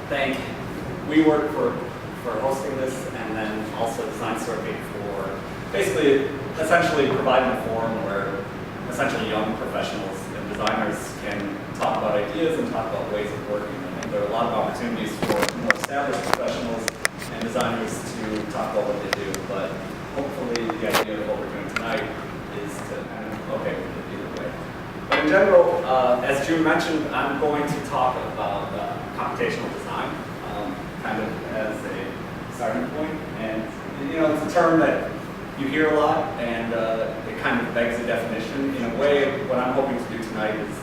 thank WeWork for hosting this, and then also DESIGNCIRCUIT for basically, essentially providing a forum where essentially young professionals and designers can talk about ideas and talk about ways of working. I think there are a lot of opportunities for more established professionals and designers to talk about what they do, but hopefully the idea of what we're doing tonight is to kind of, okay with it either way. But in general, as June mentioned, I'm going to talk about computational design, kind of as a starting point. And you know, it's a term that you hear a lot, and it kind of begs a definition. In a way, what I'm hoping to do tonight is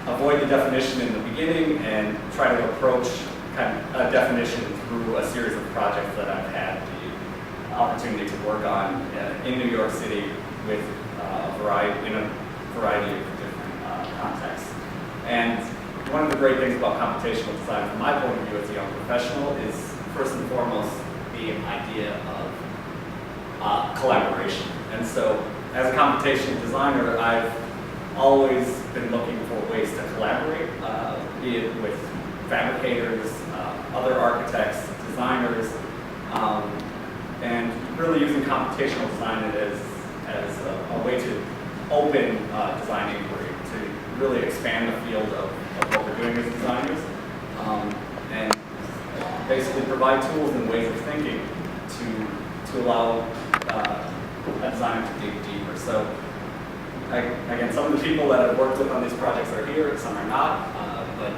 avoid the definition in the beginning and try to approach kind of a definition through a series of projects that I've had the opportunity to work on in New York City with a variety of different contexts. And one of the great things about computational design, from my point of view as a young professional, is first and foremost the idea of collaboration. And so, as a computational designer, I've always been looking for ways to collaborate, be it with fabricators, other architects, designers, and really using computational design as a way to open design inquiry, to really expand the field of what we're doing as designers, and basically provide tools and ways of thinking to allow a designer to dig deeper. So again, some of the people that I've worked with on these projects are here, some are not, but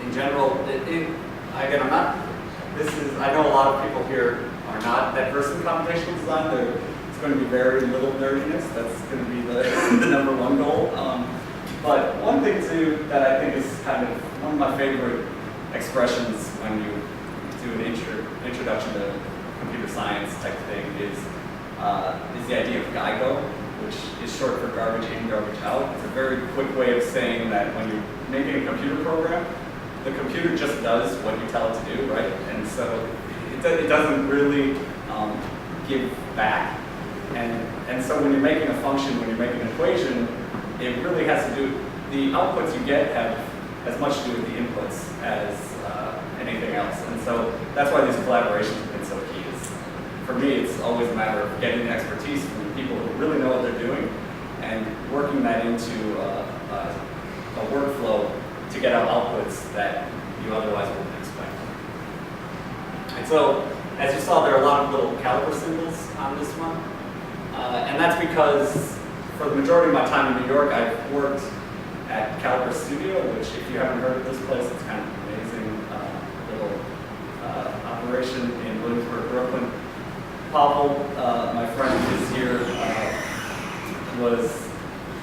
in general, again, I know a lot of people here are not that versed in computational design. It's going to be very little nerdiness. That's going to be the number one goal. But one thing too that I think is kind of one of my favorite expressions when you do an introduction to computer science type thing is the idea of GIGO, which is short for garbage in, garbage out. It's a very quick way of saying that when you're making a computer program, the computer just does what you tell it to do, right? And so it doesn't really give back. And so when you're making a function, when you're making an equation, it really has to do, the outputs you get have as much to do with the inputs as anything else. And so that's why these collaborations have been so key. For me, it's always a matter of getting the expertise from the people who really know what they're doing and working that into a workflow to get out outputs that you otherwise wouldn't expect. And so, as you saw, there are a lot of little caliper symbols on this one. And that's because for the majority of my time in New York, I've worked at Caliper Studio, which if you haven't heard of this place, it's kind of an amazing little operation in Williamsburg, Brooklyn. Pavel, my friend who's here, was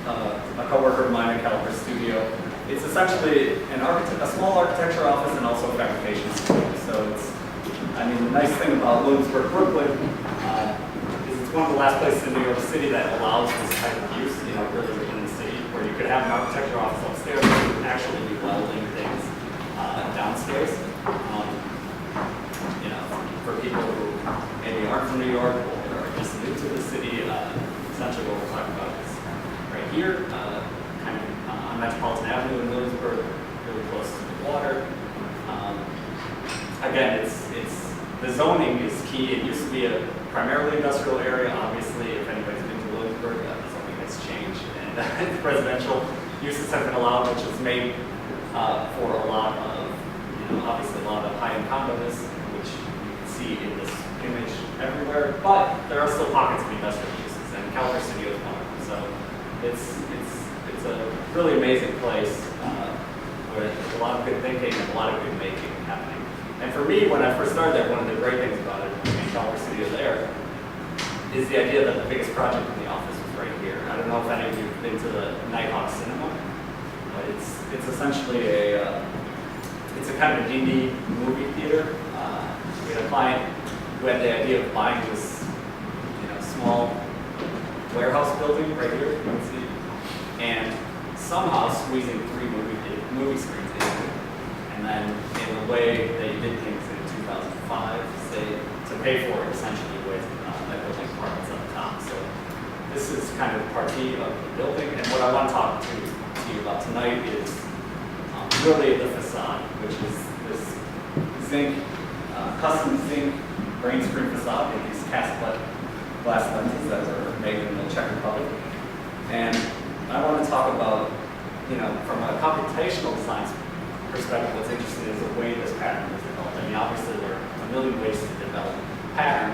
a coworker of mine at Caliper Studio. It's essentially a small architecture office and also a fabrication studio. So the nice thing about Williamsburg, Brooklyn, is it's one of the last places in New York City that allows this type of use, really within the city, where you could have an architecture office upstairs and actually be welding things downstairs. For people who maybe aren't from New York or are just new to the city, essentially what we're talking about is right here, kind of on Metropolitan Avenue in Williamsburg, really close to the water. Again, the zoning is key. It used to be a primarily industrial area. Obviously, if anybody's been to Williamsburg, the zoning has changed, and residential uses have been allowed, which has made for a lot of, obviously a lot of high-end condos, which see in this image everywhere, but there are still pockets of industrial uses, and Caliper Studio is one of them. So it's a really amazing place with a lot of good thinking and a lot of good making happening. And for me, when I first started there, one of the great things about it, being Caliper Studio there, is the idea that the biggest project in the office was right here. I don't know if any of you have been to the Nitehawk Cinema, but it's essentially it's a kind of an indie movie theater. We had a client who had the idea of buying this, small warehouse building right here, you can see, and somehow squeezing 3 movie screens in it. And then in the way they did things in 2005, to pay for it essentially with that building apartments on the top. So this is kind of part B of the building, and what I want to talk to you about tonight is really the facade, which is this zinc, custom zinc grain screen facade with these cast glass lenses that were made in the Czech Republic. And I want to talk about, from a computational design perspective, what's interesting is the way this pattern was developed. I mean, obviously there are a million ways to develop a pattern,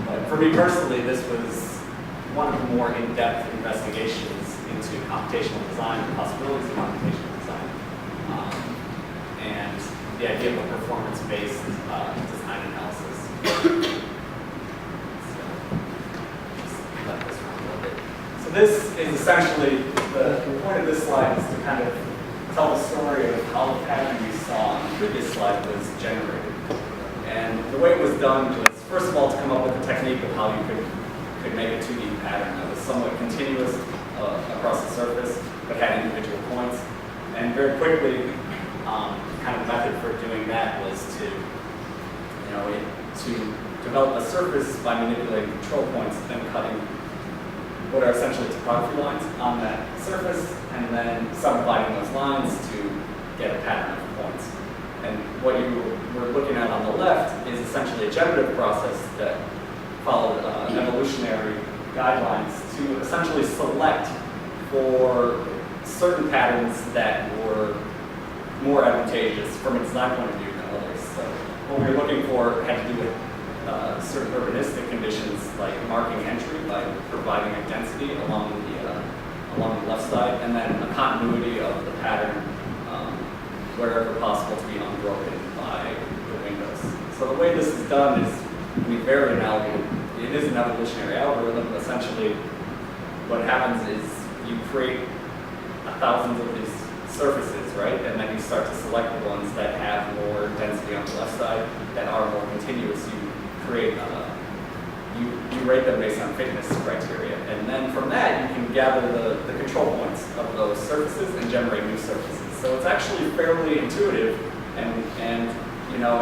but for me personally, this was one of the more in-depth investigations into computational design, the possibilities of computational design, and the idea of a performance-based design analysis. So, just let this run a little bit. So this is essentially, the point of this slide is to kind of tell the story of how the pattern we saw on the previous slide was generated. And the way it was done was, first of all, to come up with a technique of how you could make a 2D pattern that was somewhat continuous across the surface, but had individual points. And very quickly, kind of method for doing that was to, to develop a surface by manipulating control points and cutting what are essentially topography lines on that surface, and then subdividing those lines to get a pattern of points. And what you were looking at on the left is essentially a generative process that followed evolutionary guidelines to essentially select for certain patterns that were more advantageous from a design point of view than others. So what we were looking for had to do with certain urbanistic conditions like marking entry by providing a density along the left side, and then a continuity of the pattern wherever possible to be unbroken by the windows. So the way this is done is very analogous. It is an evolutionary algorithm. Essentially, what happens is you create thousands of these surfaces, right? And then you start to select the ones that have more density on the left side, that are more continuous. You create, you rate them based on fitness criteria. And then from that, you can gather the control points of those surfaces and generate new surfaces. So it's actually fairly intuitive. And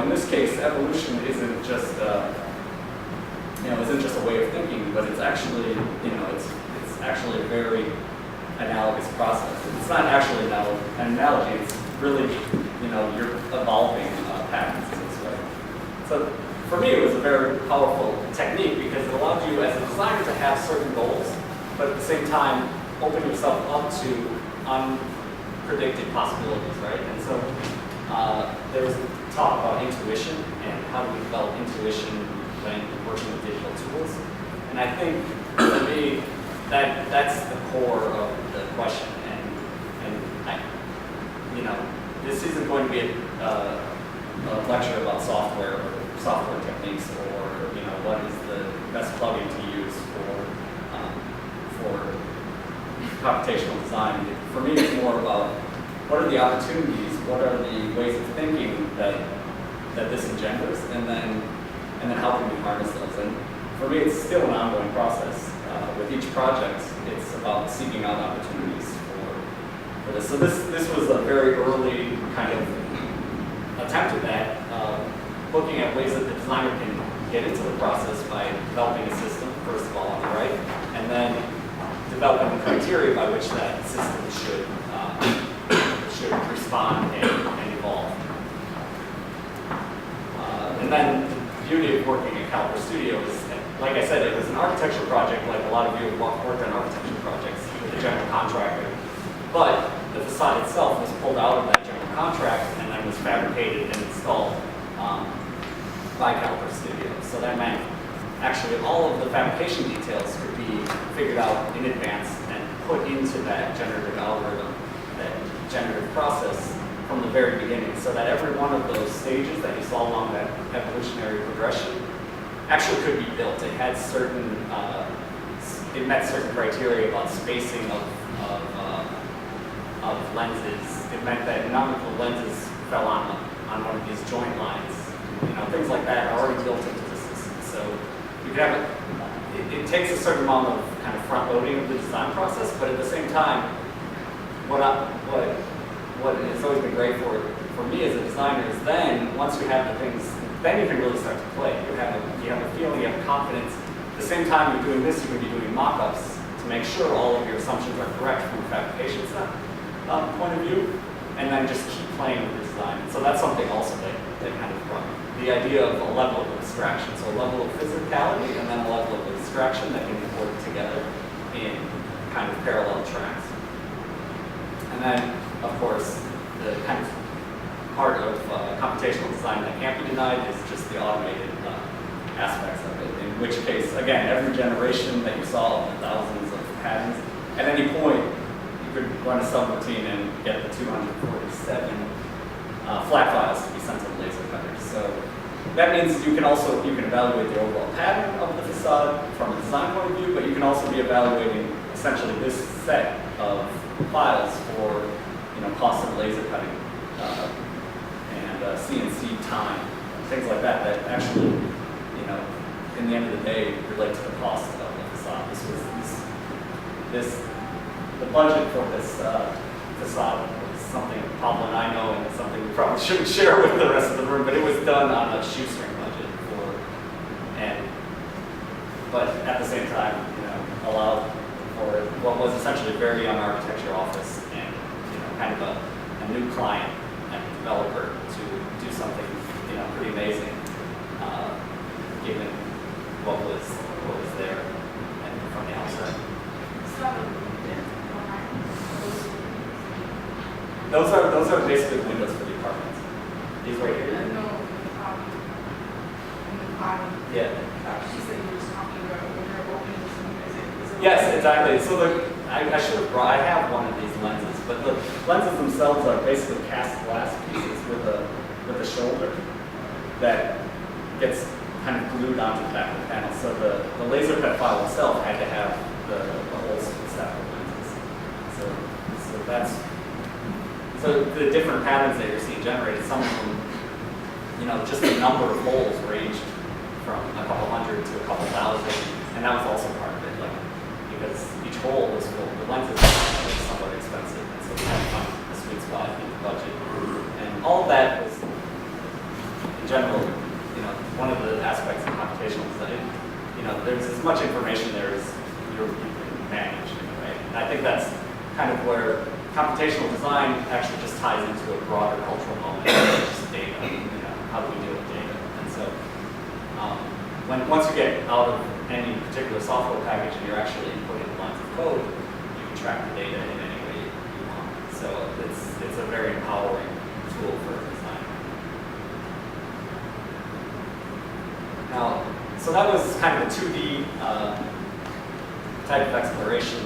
in this case, evolution isn't just isn't just a way of thinking, but it's actually, it's actually a very analogous process. It's not actually an analogy, it's really, you're evolving patterns this way. So for me, it was a very powerful technique because it allowed you as a designer to have certain goals, but at the same time, open yourself up to unpredicted possibilities, right? And so there was talk about intuition and how do we develop intuition when working with digital tools. And I think for me, that's the core of the question. And this isn't going to be a lecture about software or software techniques or what is the best plugin to use for computational design. For me, it's more about what are the opportunities, what are the ways of thinking that this engenders, and then how can we harness those. And for me, it's still an ongoing process. With each project, it's about seeking out opportunities for this. So this was a very early kind of attempt at that, looking at ways that the designer can get into the process by developing a system, first of all, on the right, and then developing the criteria by which that system should respond and evolve. And then the beauty of working at Caliper Studio is, like I said, it was an architecture project, like a lot of you have worked on architecture projects with a general contractor. But the facade itself was pulled out of that general contract and then was fabricated and installed by Caliper Studio. So that meant actually all of the fabrication details could be figured out in advance and put into that generative algorithm, that generative process from the very beginning, so that every one of those stages that you saw along that evolutionary progression actually could be built. It had certain, it met certain criteria about spacing of lenses. It meant that none of the lenses fell on one of these joint lines. Things like that are already built into the system. So you can have it takes a certain amount of kind of front loading of the design process, but at the same time, what has always been great for me as a designer is then once you have the things, then you can really start to play. You have a feeling, you have confidence. At the same time you're doing this, you can be doing mock-ups to make sure all of your assumptions are correct from a fabrication point of view, and then just keep playing with your design. And so that's something also that kind of brought the idea of a level of abstraction. So a level of physicality and then a level of abstraction that can work together in kind of parallel tracks. And then, of course, the kind of part of computational design that can't be denied is just the automated aspects of it. In which case, again, every generation that you saw of the thousands of patterns, at any point, you could run a subroutine and get the 247 flat files to be sent to the laser cutters. So that means you can evaluate the overall pattern of the facade from a design point of view, but you can also be evaluating essentially this set of files for cost of laser cutting and CNC time, things like that that actually, in the end of the day, relate to the cost of the facade. The budget for this facade was something Pablo and I know, and it's something we probably shouldn't share with the rest of the room, but it was done on a shoestring budget but at the same time, allowed for what was essentially a very young architecture office and kind of a new client and developer to do something pretty amazing, given what was there and from the outside. Those are basically windows for the apartments. These right here. In the bottom. Yeah. She said you were talking about when you're opening some. Yes, exactly. So I should have brought. I have one of these lenses, but the lenses themselves are basically cast glass pieces with a shoulder that gets kind of glued onto the back of the panel. So the laser cut file itself had to have the holes for the separate lenses. So the different patterns that you're seeing generated, some of them, just the number of holes ranged from a couple hundred to a couple thousand, and that was also part of it, because each hole was full. The lenses were somewhat expensive, and so we had to find a sweet spot in the budget. And all of that was, in general, one of the aspects of computational design. There's as much information there as you can manage, right? And I think that's kind of where computational design actually just ties into a broader cultural moment, just data. How do we deal with data? And so, once you get out of any particular software package and you're actually inputting lines of code, you can track the data in any way you want. So it's a very empowering tool for design. Now, so that was kind of a 2D type of exploration.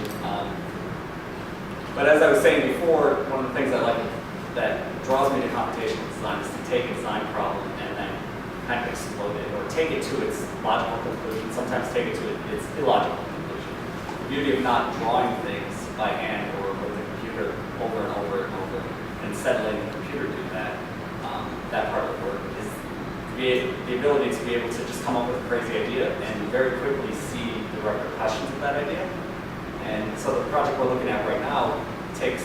But as I was saying before, one of the things I like that draws me to computational design is to take a design problem and then kind of explode it, or take it to its logical conclusion, sometimes take it to its illogical conclusion. The beauty of not drawing things by hand or with the computer over and over and over, and settling the computer do that, that part of the work, is the ability to be able to just come up with a crazy idea and very quickly see the repercussions of that idea. And so the project we're looking at right now takes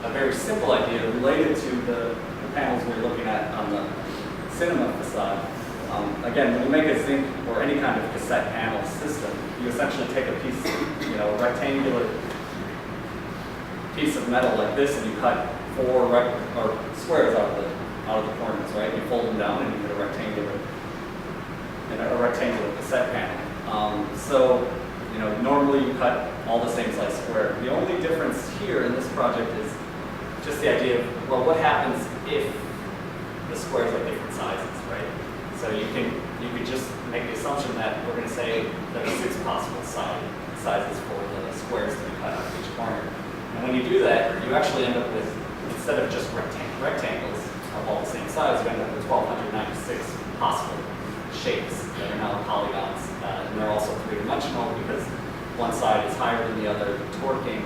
a very simple idea related to the panels we're looking at on the cinema facade. Again, when you make a zinc or any kind of cassette panel system, you essentially take a piece, a rectangular piece of metal like this, and you cut four squares out of the corners, right? You fold them down, and you get a rectangular cassette panel. Normally you cut all the same size square. The only difference here in this project is just the idea of, well, what happens if the squares are different sizes, right? So you could just make the assumption that we're going to say there are 6 possible sizes for the squares to be cut out of each corner. And when you do that, you actually end up with, instead of just rectangles of all the same size, you end up with 1,296 possible shapes that are now polygons. And they're also 3-dimensional because one side is higher than the other, torquing.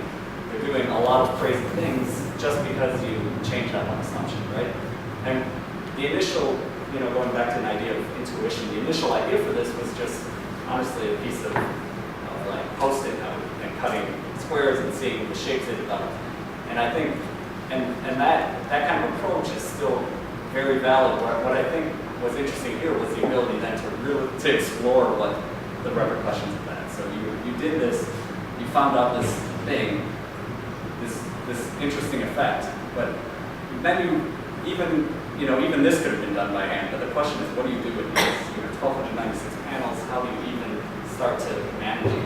They're doing a lot of crazy things just because you change that one assumption, right? And the initial, going back to an idea of intuition, the initial idea for this was just honestly a piece of like Post-it note and cutting squares and seeing the shapes they develop. And I think, and that kind of approach is still very valid. What I think was interesting here was the ability then to explore what the repercussions of that. So you did this, you found out this thing, this interesting effect, but then you even this could have been done by hand, but the question is, what do you do with these 1,296 panels? How do you even start to manage it?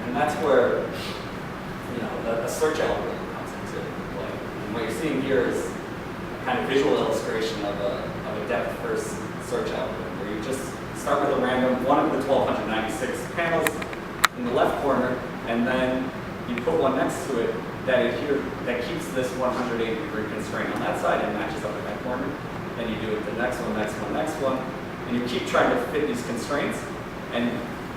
And that's where a search algorithm comes into play. And what you're seeing here is a kind of visual illustration of a depth-first search algorithm, where you just start with a random one of the 1,296 panels in the left corner, and then you put one next to it that keeps this 180-degree constraint on that side and matches up in that corner. And you do it the next one, next one, next one, and you keep trying to fit these constraints. And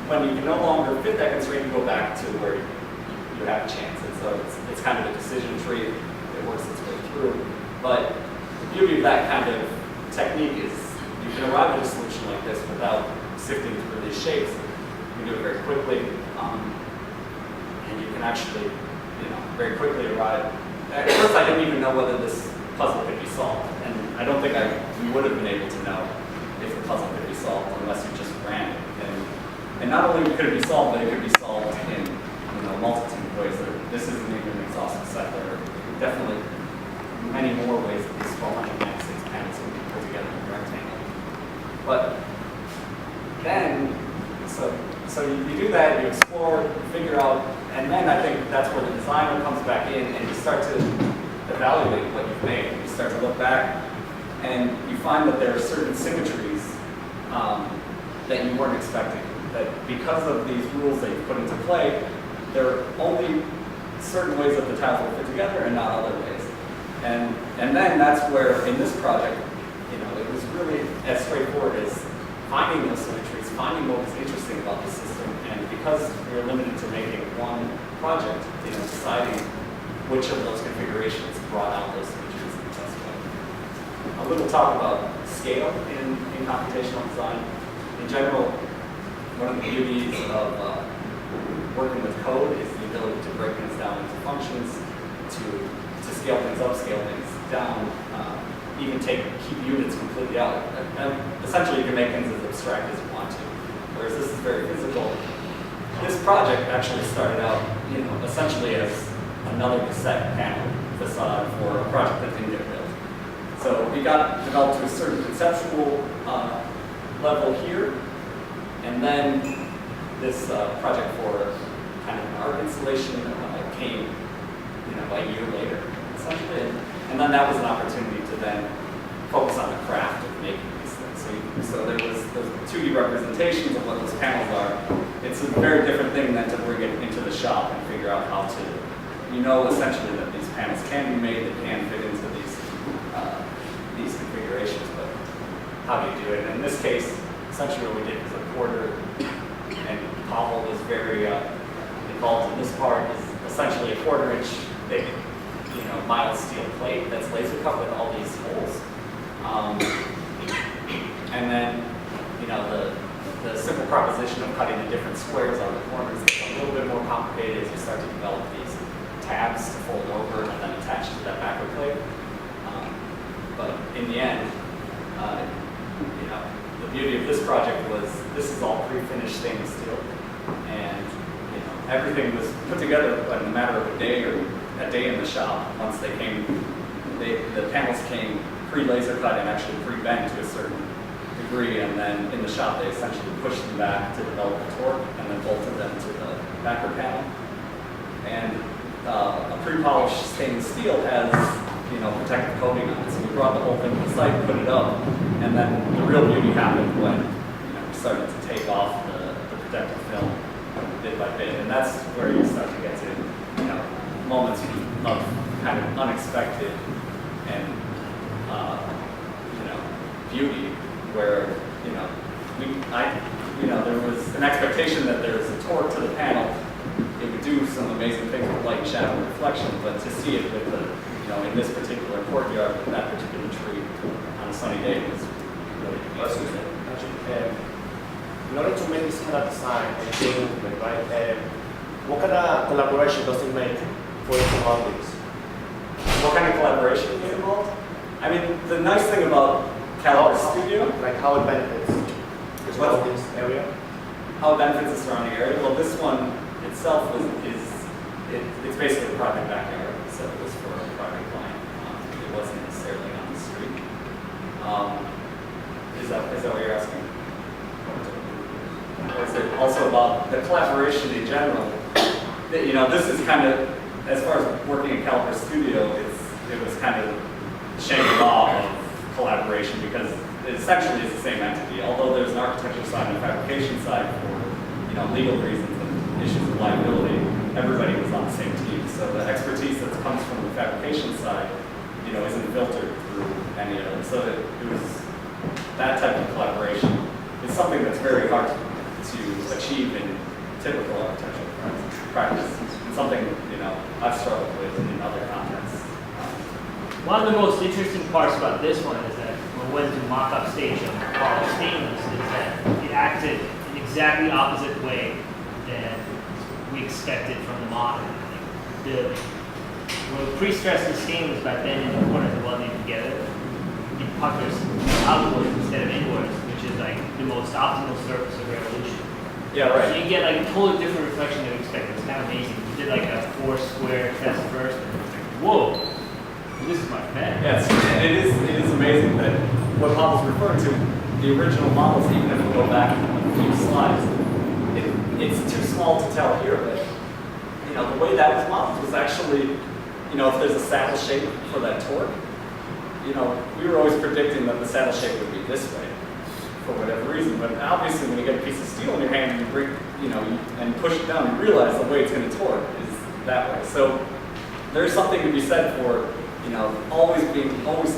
when you can no longer fit that constraint, you go back to where you have a chance. And so it's kind of a decision tree that works its way through. But the beauty of that kind of technique is you can arrive at a solution like this without sifting through these shapes. You can do it very quickly, and you can actually very quickly arrive. At first, I didn't even know whether this puzzle could be solved, and I don't think we would have been able to know if the puzzle could be solved unless you just ran it. And not only could it be solved, but it could be solved in a multitude of ways. This isn't even an exhaustive set. There are definitely many more ways that these 1,296 panels can be put together in a rectangle. But then, so you do that, you explore, you figure out, and then I think that's where the designer comes back in and you start to evaluate what you've made. You start to look back and you find that there are certain symmetries that you weren't expecting. That because of these rules that you've put into play, there are only certain ways that the tiles will fit together and not other ways. And then that's where, in this project, it was really as straightforward as finding those symmetries, finding what was interesting about the system, and because we were limited to making one project, deciding which of those configurations brought out those symmetries in the best way. A little talk about scale in computational design. In general, one of the beauties of working with code is the ability to break things down into functions, to scale things up, scale things down, even keep units completely out. And essentially, you can make things as abstract as you want to. Whereas this is very physical. This project actually started out, essentially as another cassette panel facade for a project that didn't get built. So we got developed to a certain conceptual level here, and then this project for kind of an art installation came, a year later, essentially. And then that was an opportunity to then focus on the craft of making these things. So there was those 2D representations of what those panels are. It's a very different thing than to bring it into the shop and figure out how to, essentially that these panels can be made that can fit into these configurations, but how do you do it? And in this case, essentially what we did was a quarter, and Pavel was very involved in this part, is essentially a 1/4-inch thick, mild steel plate that's laser cut with all these holes. And then, the simple proposition of cutting the different squares on the corners gets a little bit more complicated as you start to develop these tabs to fold over and then attach to that backer plate. But in the end, the beauty of this project was this is all pre-finished stainless steel, and everything was put together in a matter of a day or a day in the shop. Once they came, the panels came pre-laser cut and actually pre-bent to a certain degree, and then in the shop they essentially pushed them back to develop the torque and then bolted them to the backer panel. And a pre-polished stainless steel has protective coating on it, so we brought the whole thing to the site, put it up, and then the real beauty happened when we started to take off the protective film bit by bit, and that's where you start to get to moments of kind of unexpected and beauty, where there was an expectation that there was a torque to the panel. It would do some amazing things with light, shadow, and reflection, but to see it with in this particular courtyard with that particular tree on a sunny day was really amazing. In order to make this kind of design and movement, right? What kind of collaboration does it make for you to all this? What kind of collaboration is involved? I mean, the nice thing about Caliper Studio, like how it benefits this area? How it benefits the surrounding area. Well, this one itself it's basically a private backyard, so it was for a private client. It wasn't Is that what you're asking? Or is it also about the collaboration in general? You know, this is kind of, as far as working in Caliper Studio, it was kind of Shangri-La of collaboration because it essentially is the same entity. Although there's an architecture side and a fabrication side for, you know, legal reasons and issues of liability, everybody was on the same team. So the expertise that comes from the fabrication side, you know, isn't filtered through any of it. So it was that type of collaboration is something that's very hard to achieve in typical architectural practice. It's something, you know, I've struggled with in other contexts. One of the most interesting parts about this one is that when we went to mock-up stage of polished stainless is that it acted in exactly opposite way than we expected from the model. When we pre-stressed the stainless by bending the corners and welding it together, it puckers outwards instead of inwards, which is like the most optimal surface of revolution. Yeah, right. So you get like a totally different reflection than we expected. It's kind of amazing. We did like a 4-square test first, and it's like, whoa, this is my bad. Yes, and it is amazing that what Pavel's referring to, the original models, even if we go back a few slides, it's too small to tell here, but you know, the way that was modeled was actually, you know, if there's a saddle shape for that torque, you know, we were always predicting that the saddle shape would be this way for whatever reason, but obviously when you get a piece of steel in your hand and you bring, you know, and push it down, you realize the way it's going to torque is that way. So there's something to be said for, you know, always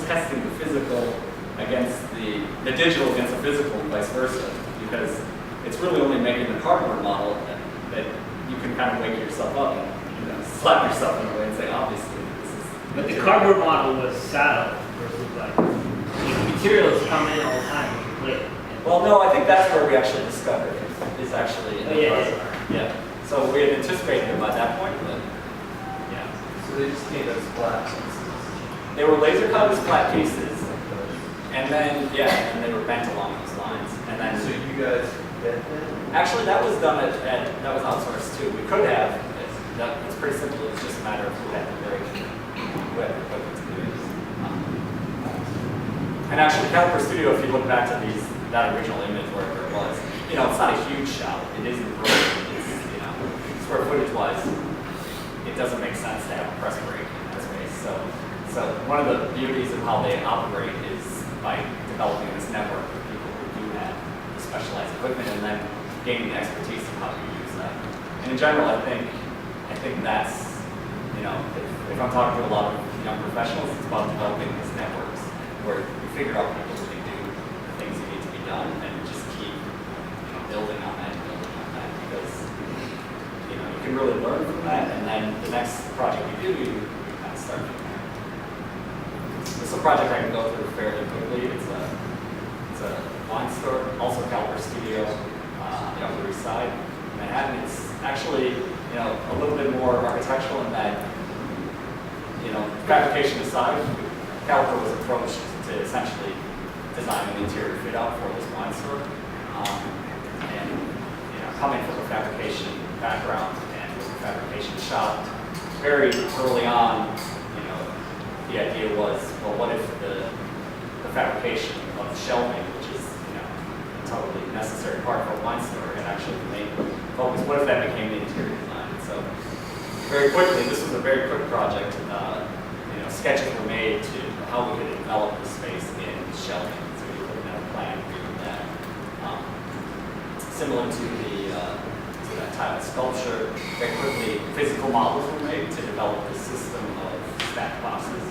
testing the physical against the digital against the physical and vice versa, because it's really only making the cardboard model that you can kind of wake yourself up and, you know, slap yourself in a way and say, obviously, this is. But the cardboard model was saddle versus like, you know, materials come in all the time when you play it. Well, no, I think that's where we actually discovered it, is actually in the process. Yeah. So we had anticipated it by that point, but yeah. So they just made those flat pieces. They were laser cut as flat pieces, and then, yeah, and they were bent along those lines. And then, So you guys bent them? actually, that was done that was outsourced too. We could have. It's pretty simple. It's just a matter of who had the equipment to do it. And actually, Caliper Studio, if you look back to that original image wherever it was, you know, it's not a huge shop. It isn't broken. It's, you know, square footage-wise, it doesn't make sense to have a press brake in that space. So one of the beauties of how they operate is by developing this network of people who do have the specialized equipment and then gaining the expertise of how to use that. And in general, I think that's, you know, if I'm talking to a lot of young professionals, it's about developing these networks where you figure out people who can do the things that need to be done and just keep, you know, building on that because, you know, you can really learn from that, and then the next project you do, you kind of start from there. This is a project I can go through fairly quickly. It's a wine store, also Caliper Studio on the Upper East Side, Manhattan. It's actually, you know, a little bit more architectural in that, you know, fabrication aside, Caliper was approached to essentially design an interior fit out for this wine store. And, you know, coming from a fabrication background and with a fabrication shop, very early on, you know, the idea was, well, what if the fabrication of shelving, which is, you know, a totally necessary part for a wine store, and actually the main focus, what if that became the interior design? And so very quickly, this was a very quick project. You know, sketches were made to how we could develop the space in shelving. So we were looking at a plan to do that. Similar to that type of sculpture, very quickly physical models were made to develop this system of stacked boxes.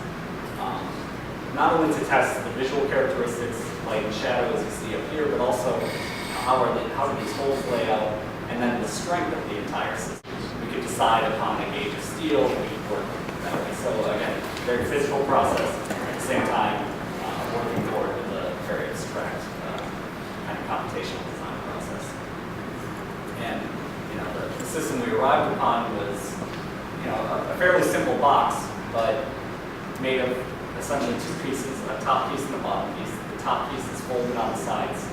Not only to test the visual characteristics, light and shadow as you see up here, but also, you know, how do these holes lay out, and then the strength of the entire system. We could decide upon a gauge of steel, we could work that way. So again, very physical process, at the same time working forward with a very abstract kind of computational design process. And you know, the system we arrived upon was, you know, a fairly simple box, but made of essentially two pieces, a top piece and a bottom piece. The top piece is folded on the sides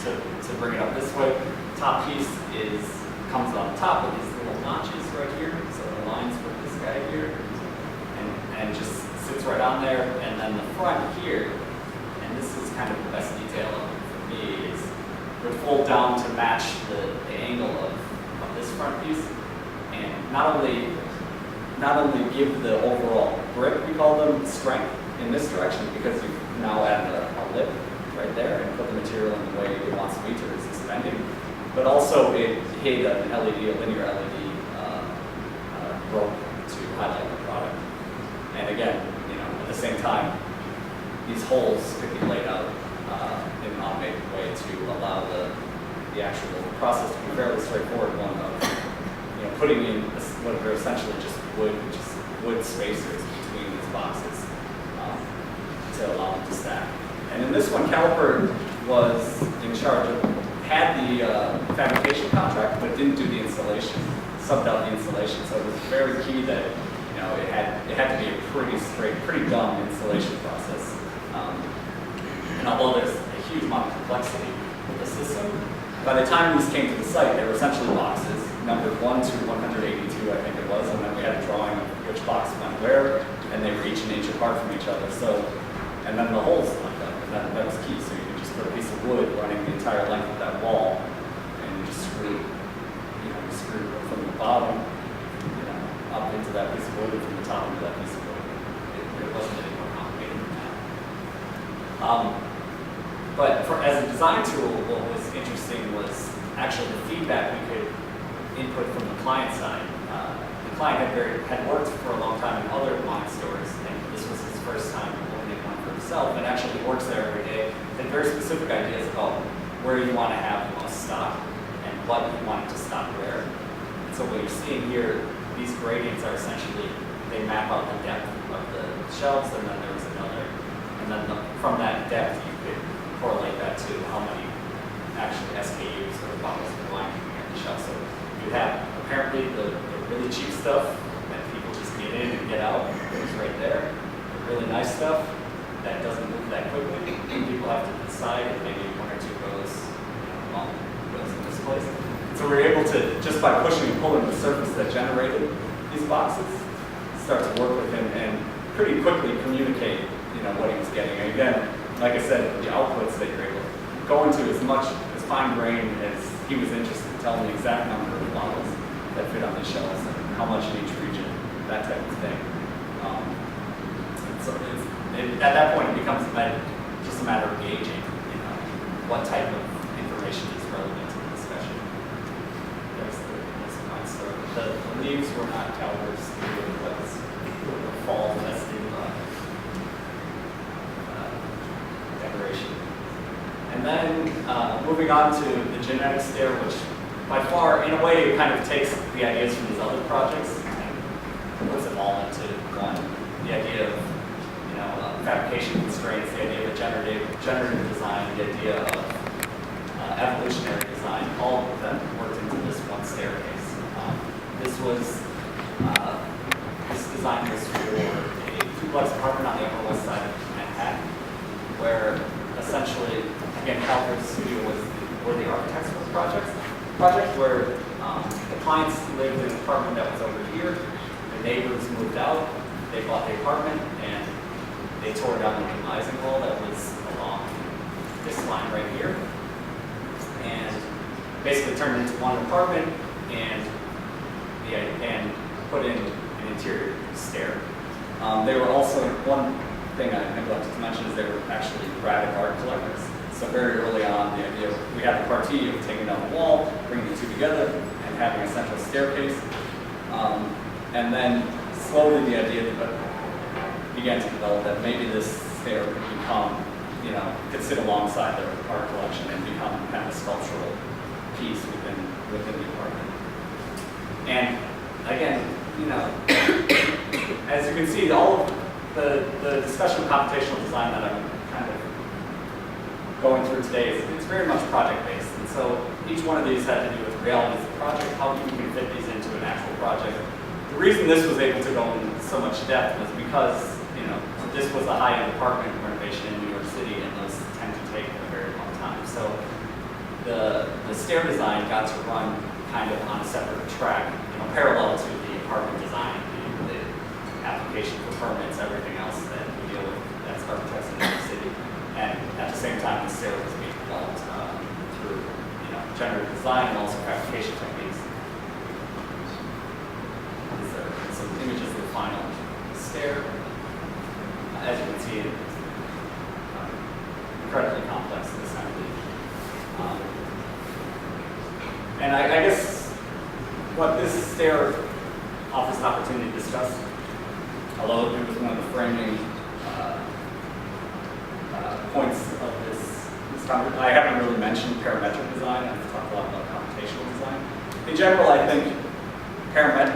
to bring it up this way. The top piece comes on top with these little notches right here, so it aligns with this guy here, and just sits right on there. And then the front here, and and this is kind of the best detail of it for me, is it would fold down to match the angle of this front piece, and not only give the overall brick, we call them, strength in this direction, because you now add a lip right there and put the material in the way it wants to be to resist bending, but also it hid an LED, a linear LED rope to highlight the product. And again, at the same time, these holes could be laid out in an automated way to allow the actual process to be fairly straightforward, one of putting in what are essentially just wood spacers between these boxes to allow them to stack. And in this one, Caliper was in charge of, had the fabrication contract, but didn't do the installation, subbed out the installation. So it was very key that it had to be a pretty dumb installation process. And although there's a huge amount of complexity with the system, by the time these came to the site, they were essentially boxes, numbered 1 to 182, I think it was, and then we had a drawing of which box went where, and they were each an inch apart from each other. So, and then the holes lined up, and that was key. So you could just put a piece of wood running the entire length of that wall, and you just screw from the bottom, up into that piece of wood, and from the top into that piece of wood. It wasn't any more complicated than that. But as a design tool, what was interesting was actually the feedback we could input from the client side. The client had worked for a long time in other wine stores, and this was his first time opening one for himself, and actually works there every day. Had very specific ideas about where you want to have the most stock and what you want to stock where. And so what you're seeing here, these gradients are essentially, they map out the depth of the shelves, and then there was another. And then from that depth, you could correlate that to how many actually SKUs or bottles of wine you can get on the shelf. So you have apparently the really cheap stuff that people just get in and get out, goes right there. The really nice stuff that doesn't move that quickly, and people have to decide if maybe 1 or 2 goes in this place. So we were able to, just by pushing and pulling the surface that generated these boxes, start to work with him and pretty quickly communicate what he was getting. And again, like I said, the outputs that you're able to go into as fine grained as he was interested in, telling the exact number of bottles that fit on the shelves and how much in each region, that type of thing. So at that point, it becomes just a matter of gauging, what type of information is relevant to the discussion. There's my story. The leaves were not Caliper Studio, but it was a fall festive decoration. And then moving on to the genetic stair, which by far, in a way, kind of takes the ideas from these other projects and puts them all into one. The idea of fabrication constraints, the idea of a generative design, the idea of evolutionary design, all of them worked into this one staircase. This design was for a duplex apartment on the Upper West Side of Manhattan, where essentially, again, Caliper Studio were the architects for the project where the clients lived in an apartment that was over here, the neighbors moved out, they bought the apartment, and they tore down the demising wall that was along this line right here, and basically turned into one apartment and put in an interior stair. They were also, one thing I neglected to mention is they were actually graphic art collectors. So very early on, the idea we had the partie of taking down the wall, bringing the two together, and having a central staircase. And then slowly the idea began to develop that maybe this stair could become, could sit alongside their art collection and become kind of a sculptural piece within the apartment. And again, as you can see, all of the discussion of computational design that I'm kind of going through today it's very much project-based. And so each one of these had to do with the realities of the project, how you can fit these into an actual project. The reason this was able to go in so much depth was because, this was a high-end apartment renovation in New York City, and those tend to take a very long time. So the stair design got to run kind of on a separate track, parallel to the apartment design, the application for permits, everything else that we deal with as architects in New York City. And see it incredibly complex assembly. And I guess what this stair offers an opportunity to discuss, although it was one of the framing points of this conversation. I haven't really mentioned parametric design. I've talked a lot about computational design. In general, I think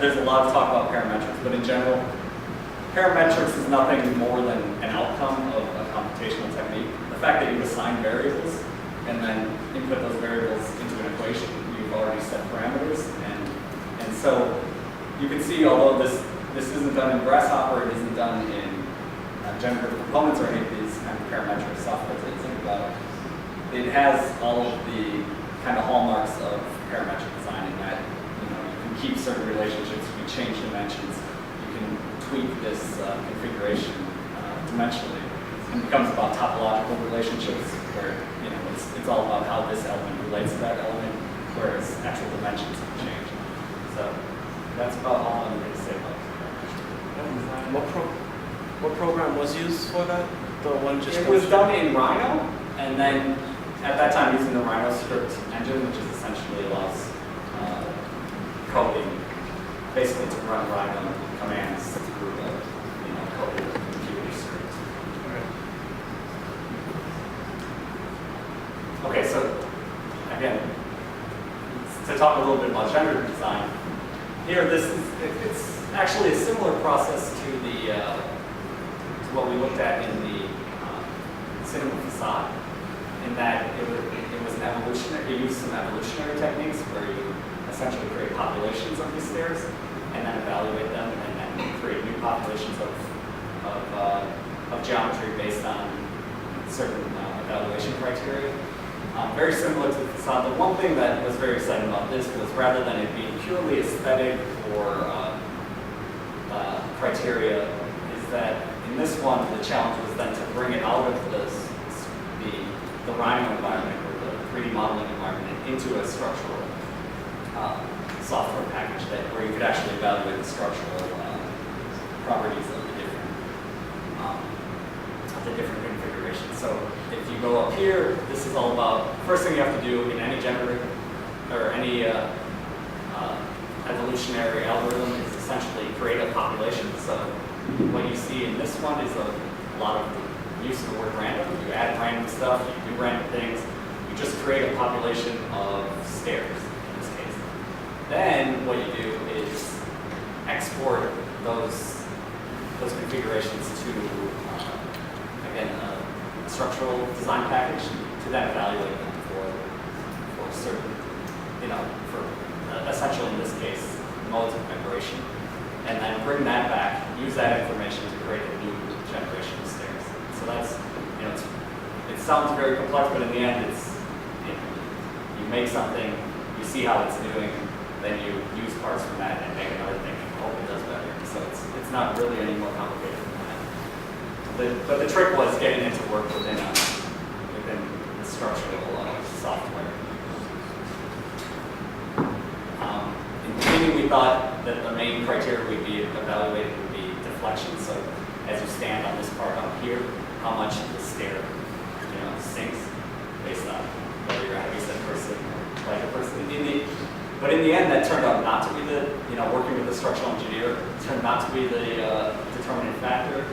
there's a lot of talk about parametrics, but in general, parametrics is nothing more than an outcome of a computational technique. The fact that you assign variables and then input those variables into an equation, you've already set parameters, and so you can see, although this isn't done in Grasshopper, it isn't done in generative components or any of these kind of parametric software that you think about, it has all of the kind of hallmarks of parametric design in that you can keep certain relationships, you can change dimensions, you can tweak this configuration dimensionally. It becomes about topological relationships where it's all about how this element relates to that element, whereas actual dimensions can change. So that's about all I'm going to say about parametric. What program was used for that? The one just It was done in Rhino, and then at that time using the Rhino script engine, which is essentially allows coding, basically to run Rhino commands through the coded computer script. Okay, so again, to talk a little bit about generative design, here it's actually a similar process to to what we looked at in the cinema facade, in that it was an evolutionary. It used some evolutionary techniques where you essentially create populations of these stairs and then evaluate them, and then create new populations of geometry based on certain evaluation criteria. Very similar to the facade. The one thing that was very exciting about this was, rather than it being purely aesthetic or criteria, is that in this one the challenge was then to bring it out of the Rhino environment or the 3D modeling environment and into a structural software package where you could actually evaluate the structural properties of the different configurations. So if you go up here, this is all about, first thing you have to do in any generative or any evolutionary algorithm is essentially create a population. So what you see in this one is a lot of the use of the word random. You add random stuff, you do random things, you just create a population of stairs in this case. Then what you do is export those configurations to again, a structural design package to then evaluate them for certain, for essentially in this case, modes of vibration, and then bring that back, use that information to create a new generation of stairs. So that's, it sounds very complex, but in the end, it's, you make something, you see how it's doing, then you use parts from that and make another thing and hope it does better. So it's not really any more complicated than that. But the trick was getting it to work within the structural software. In the beginning, we thought that the main criteria we'd be evaluating would be deflection. So as you stand on this part up here, how much the stair sinks based on whether you're a heavyset person or lighter person. But in the end, that turned out not to be working with a structural engineer, turned not to be the determinant factor.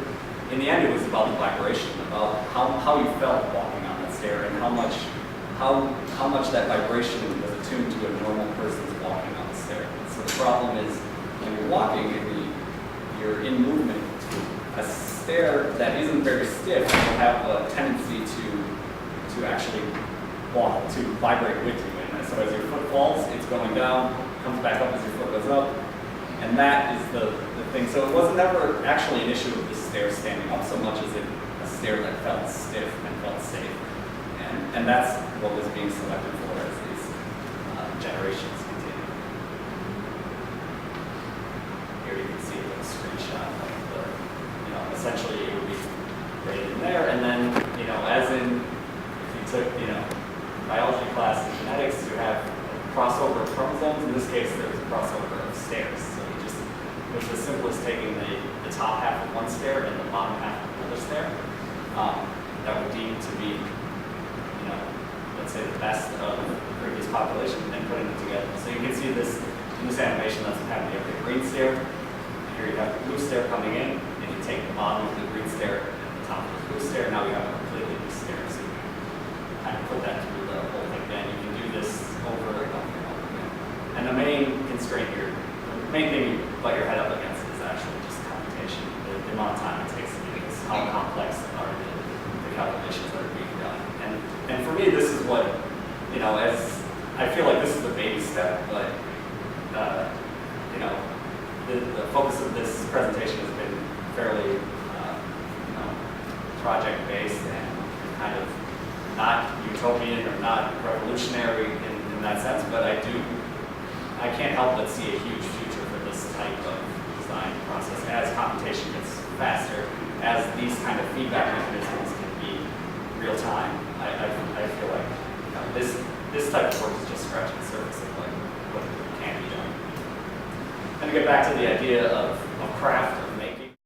In the end, it was about the vibration, about how you felt walking on that stair, and how much that vibration was attuned to a normal person's walking on the stair. So the problem is, when you're walking and you're in movement, a stair that isn't very stiff will have a tendency to actually to vibrate with you. And so as your foot falls, it's going down, comes back up as your foot goes up, and that is the thing. So it was never actually an issue of the stair standing up so much as a stair that felt stiff and felt safe. And that's what was being selected for as these generations continue. Here you can see a little screenshot of essentially it would be right in there, and then, as in, if you took, biology class and genetics, you have a crossover of chromosomes. In this case, there's a crossover of stairs. So it was as simple as taking the top half of one stair and the bottom half of another stair. that were deemed to be, you know, let's say the best of the previous population, and putting them together. So you can see this in this animation that's happening. You have the green stair. Here you have the blue stair coming in, and you take the bottom of the green stair and the top of the blue stair. Now you have a completely new stair. So you can kind of put that through the whole thing. Then you can do this over and over and over again. And the main constraint here, the main thing you butt your head up against is actually just computation. The amount of time it takes to do this, how complex are the calculations that are being done. And for me, this is what, you know, as I feel like this is a baby step, but you know, the focus of this presentation has been fairly, you know, project-based and kind of not utopian or not revolutionary in that sense, but I can't help but see a huge future for this type of design process as computation gets faster, as these kind of feedback mechanisms can be real time. I feel like, you know, this type of work is just scratching the surface of like what can be done. And to get back to the idea of craft,